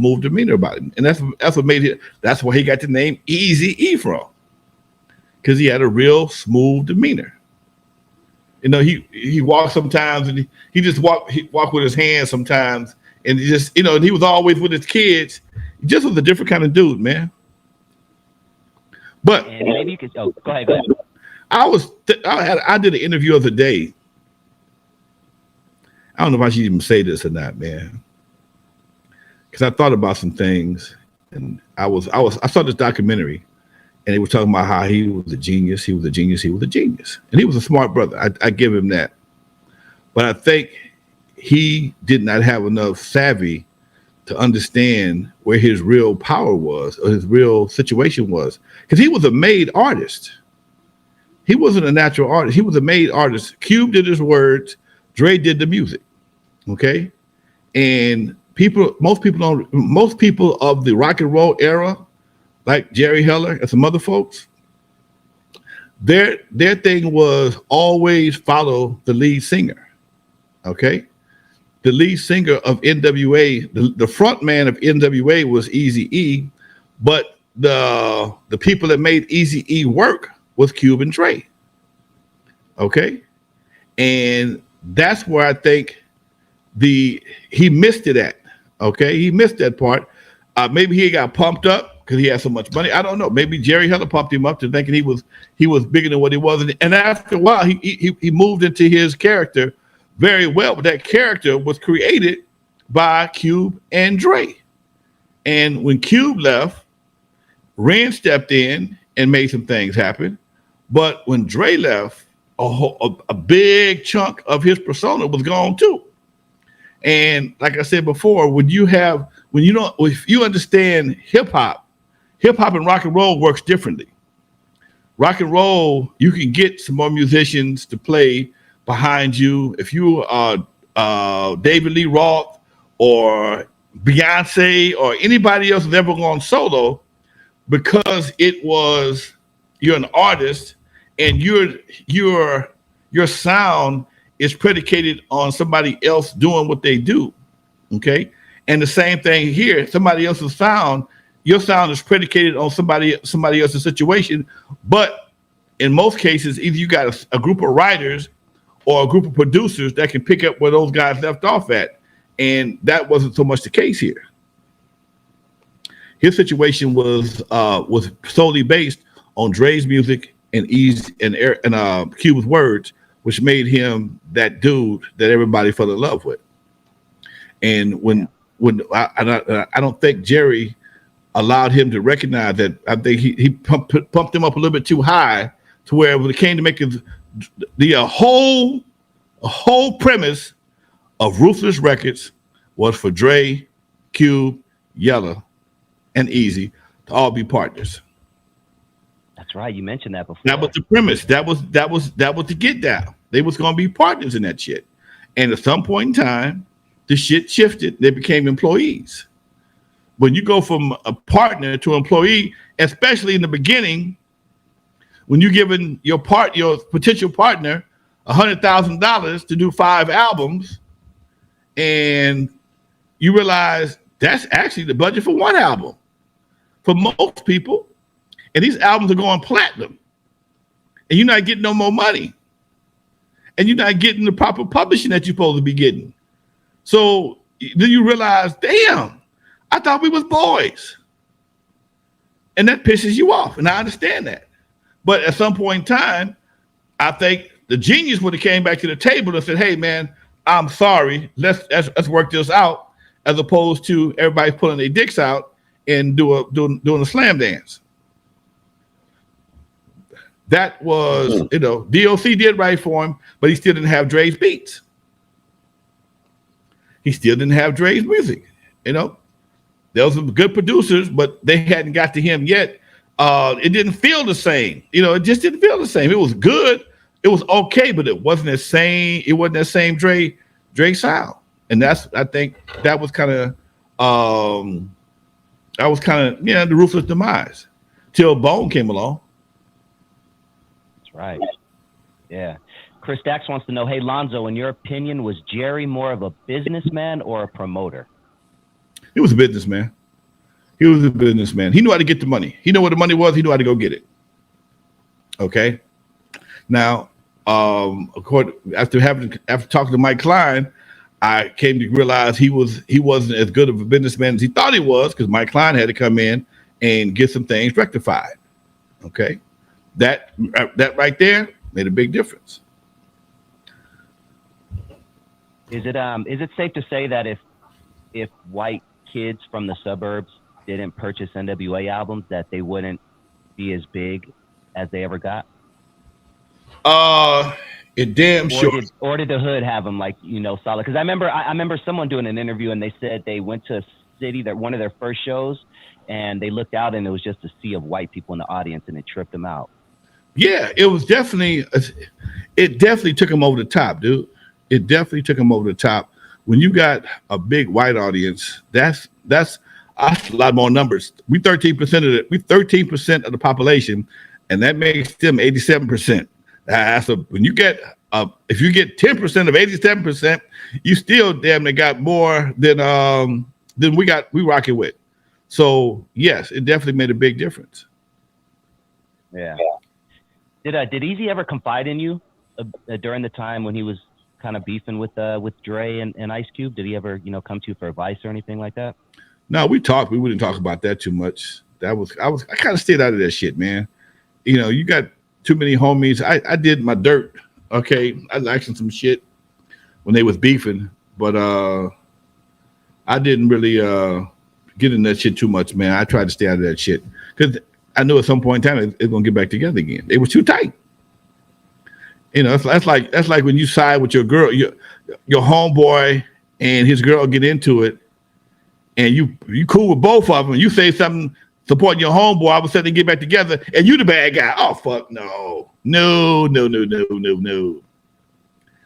smooth demeanor about him, and that's what made it. That's where he got the name Eazy E from, because he had a real smooth demeanor. You know, he walked sometimes, and he just walk with his hands sometimes, and he just, you know, and he was always with his kids. He just was a different kind of dude, man. But and maybe you could. Oh, go ahead. Go ahead. I did an interview the other day. I don't know if I should even say this or not, man, because I thought about some things, and I saw this documentary, and they were talking about how he was a genius, he was a genius, he was a genius, and he was a smart brother. I give him that, but I think he did not have enough savvy to understand where his real power was or his real situation was, because he was a made artist. He wasn't a natural artist. He was a made artist. Cube did his words. Dre did the music. Okay. And most people of the rock and roll era, like Jerry Heller and some other folks, their thing was always follow the lead singer. Okay. The lead singer of N.W.A, the front man of N.W.A was Eazy E, but the people that made Eazy E work was Cube and Dre. Okay. And that's where I think he missed it at. Okay. He missed that part. Maybe he got pumped up because he had so much money. I don't know. Maybe Jerry Heller pumped him up to thinking he was bigger than what he was. And after a while, he moved into his character very well. But that character was created by Cube and Dre. And when Cube left, Ren stepped in and made some things happen. But when Dre left, a big chunk of his persona was gone too. And like I said before, if you understand hip hop and rock and roll works differently. Rock and roll, you can get some more musicians to play behind you. If you are David Lee Roth or Beyonce or anybody else who's ever gone solo, because you're an artist and your sound is predicated on somebody else doing what they do. Okay. And the same thing here, somebody else's sound, your sound is predicated on somebody else's situation. But in most cases, either you got a group of writers or a group of producers that can pick up where those guys left off at. And that wasn't so much the case here. His situation was solely based on Dre's music and Cube's words, which made him that dude that everybody fell in love with. And when I don't think Jerry allowed him to recognize that. I think he pumped him up a little bit too high, to where when it came to making the whole premise of Ruthless Records was for Dre, Cube, Yella, and Eazy to all be partners. That's right. You mentioned that before. That was the premise. That was the get down. They was going to be partners in that shit. And at some point in time, the shit shifted. They became employees. When you go from a partner to employee, especially in the beginning, when you're giving your potential partner $100,000 to do 5 albums, and you realize that's actually the budget for 1 album for most people, and these albums are going platinum, and you're not getting no more money, and you're not getting the proper publishing that you're supposed to be getting. So then you realize, damn, I thought we was boys. And that pisses you off, and I understand that. But at some point in time, I think the genius would have came back to the table and said, hey, man, I'm sorry. Let's work this out, as opposed to everybody pulling their dicks out and doing a slam dance. That was, DOC did right for him, but he still didn't have Dre's beats. He still didn't have Dre's music. There was some good producers, but they hadn't got to him yet. It didn't feel the same. It just didn't feel the same. It was good. It was okay, but it wasn't the same. It wasn't that same Dre sound. And I think that was kind of the Ruthless demise till Bone came along. That's right. Yeah. Chris Dax wants to know, hey, Lonzo, in your opinion, was Jerry more of a businessman or a promoter? He was a businessman. He was a businessman. He knew how to get the money. He knew where the money was. He knew how to go get it. Okay. Now, after talking to Mike Klein, I came to realize he wasn't as good of a businessman as he thought he was, because Mike Klein had to come in and get some things rectified. Okay, that right there made a big difference. Is it safe to say that if white kids from the suburbs didn't purchase N.W.A. albums, that they wouldn't be as big as they ever got? It damn sure. Or did the hood have them, like, you know, solid? Because I remember someone doing an interview and they said they went to a city, that one of their first shows, and they looked out and it was just a sea of white people in the audience and it tripped them out. Yeah, it definitely took them over the top, dude. It definitely took them over the top. When you got a big white audience, that's a lot more numbers. We 13% of the population, and that makes them 87%. So when you get if you get 10% of 87%, you still damn near got more than we rocking with. So yes, it definitely made a big difference. Yeah. Did Eazy ever confide in you during the time when he was kind of beefing with DRE and Ice Cube? Did he ever, you know, come to you for advice or anything like that? No, we talked. We wouldn't talk about that too much. I kind of stayed out of that shit, man. You know, you got too many homies. I did my dirt. Okay, I was asking some shit when they was beefing, but I didn't really get in that shit too much, man. I tried to stay out of that shit because I knew at some point in time it's gonna get back together again. They were too tight. You know, that's like when you side with your girl, your homeboy and his girl get into it, and you cool with both of them. You say something supporting your homeboy, all of a sudden they get back together, and you the bad guy. Oh fuck no.